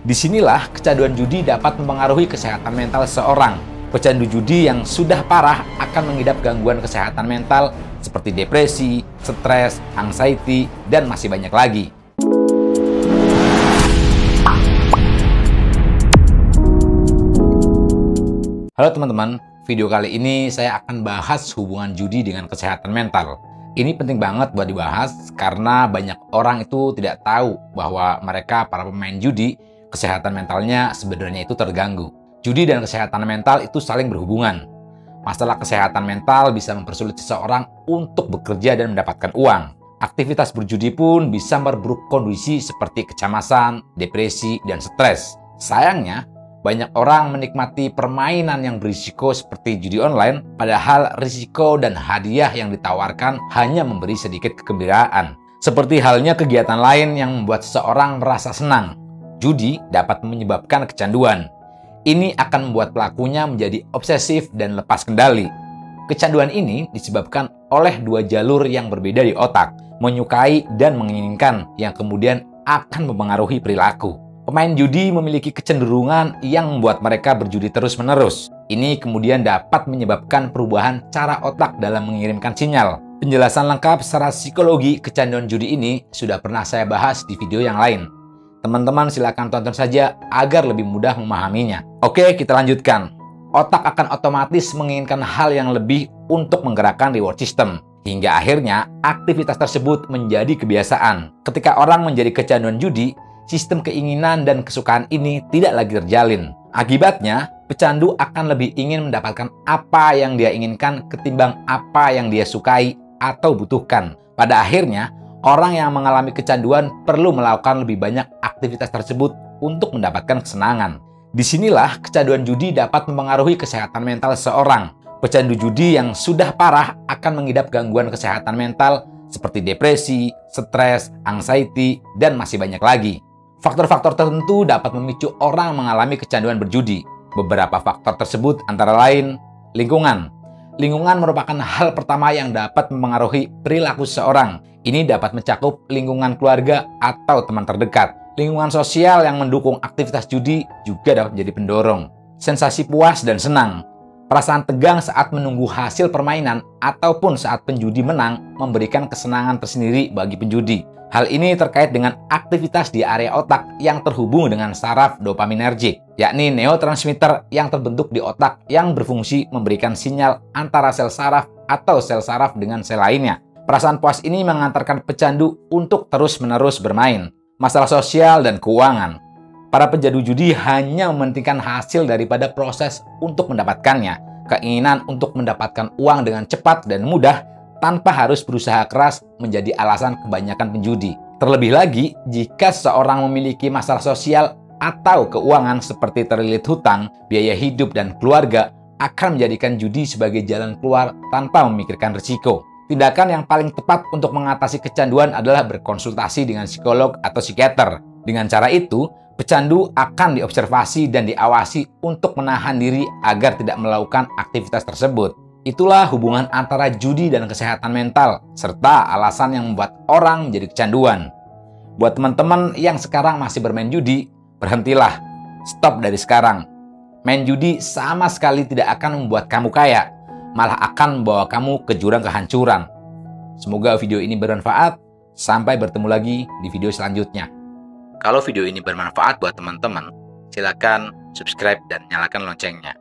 Disinilah kecanduan judi dapat mempengaruhi kesehatan mental seseorang. Pecandu judi yang sudah parah akan mengidap gangguan kesehatan mental seperti depresi, stres, anxiety, dan masih banyak lagi. Halo teman-teman, video kali ini saya akan bahas hubungan judi dengan kesehatan mental. Ini penting banget buat dibahas karena banyak orang itu tidak tahu bahwa mereka para pemain judi, kesehatan mentalnya sebenarnya itu terganggu. Judi dan kesehatan mental itu saling berhubungan. Masalah kesehatan mental bisa mempersulit seseorang untuk bekerja dan mendapatkan uang. Aktivitas berjudi pun bisa memperburuk kondisi seperti kecemasan, depresi, dan stres. Sayangnya, banyak orang menikmati permainan yang berisiko seperti judi online, padahal risiko dan hadiah yang ditawarkan hanya memberi sedikit kegembiraan. Seperti halnya kegiatan lain yang membuat seseorang merasa senang, judi dapat menyebabkan kecanduan. Ini akan membuat pelakunya menjadi obsesif dan lepas kendali. Kecanduan ini disebabkan oleh dua jalur yang berbeda di otak, menyukai dan menginginkan, yang kemudian akan mempengaruhi perilaku. Pemain judi memiliki kecenderungan yang membuat mereka berjudi terus-menerus. Ini kemudian dapat menyebabkan perubahan cara otak dalam mengirimkan sinyal. Penjelasan lengkap secara psikologi kecanduan judi ini sudah pernah saya bahas di video yang lain. Teman-teman silakan tonton saja agar lebih mudah memahaminya. Oke, kita lanjutkan. Otak akan otomatis menginginkan hal yang lebih untuk menggerakkan reward system. Hingga akhirnya aktivitas tersebut menjadi kebiasaan. Ketika orang menjadi kecanduan judi, sistem keinginan dan kesukaan ini tidak lagi terjalin. Akibatnya, pecandu akan lebih ingin mendapatkan apa yang dia inginkan ketimbang apa yang dia sukai atau butuhkan. Pada akhirnya, orang yang mengalami kecanduan perlu melakukan lebih banyak aktivitas tersebut untuk mendapatkan kesenangan. Disinilah kecanduan judi dapat mempengaruhi kesehatan mental seseorang. Pecandu judi yang sudah parah akan mengidap gangguan kesehatan mental seperti depresi, stres, anxiety, dan masih banyak lagi. Faktor-faktor tertentu dapat memicu orang mengalami kecanduan berjudi. Beberapa faktor tersebut antara lain lingkungan. Lingkungan merupakan hal pertama yang dapat mempengaruhi perilaku seseorang. Ini dapat mencakup lingkungan keluarga atau teman terdekat. Lingkungan sosial yang mendukung aktivitas judi juga dapat menjadi pendorong. Sensasi puas dan senang. Perasaan tegang saat menunggu hasil permainan ataupun saat penjudi menang memberikan kesenangan tersendiri bagi penjudi. Hal ini terkait dengan aktivitas di area otak yang terhubung dengan saraf dopaminergic, yakni neurotransmitter yang terbentuk di otak yang berfungsi memberikan sinyal antara sel saraf atau sel saraf dengan sel lainnya. Perasaan puas ini mengantarkan pecandu untuk terus-menerus bermain. Masalah sosial dan keuangan. Para pecandu judi hanya mementingkan hasil daripada proses untuk mendapatkannya. Keinginan untuk mendapatkan uang dengan cepat dan mudah tanpa harus berusaha keras menjadi alasan kebanyakan penjudi. Terlebih lagi, jika seseorang memiliki masalah sosial atau keuangan seperti terlilit hutang, biaya hidup, dan keluarga, akan menjadikan judi sebagai jalan keluar tanpa memikirkan risiko. Tindakan yang paling tepat untuk mengatasi kecanduan adalah berkonsultasi dengan psikolog atau psikiater. Dengan cara itu, pecandu akan diobservasi dan diawasi untuk menahan diri agar tidak melakukan aktivitas tersebut. Itulah hubungan antara judi dan kesehatan mental, serta alasan yang membuat orang menjadi kecanduan. Buat teman-teman yang sekarang masih bermain judi, berhentilah. Stop dari sekarang. Main judi sama sekali tidak akan membuat kamu kaya, malah akan membawa kamu ke jurang kehancuran. Semoga video ini bermanfaat. Sampai bertemu lagi di video selanjutnya. Kalau video ini bermanfaat buat teman-teman, silakan subscribe dan nyalakan loncengnya.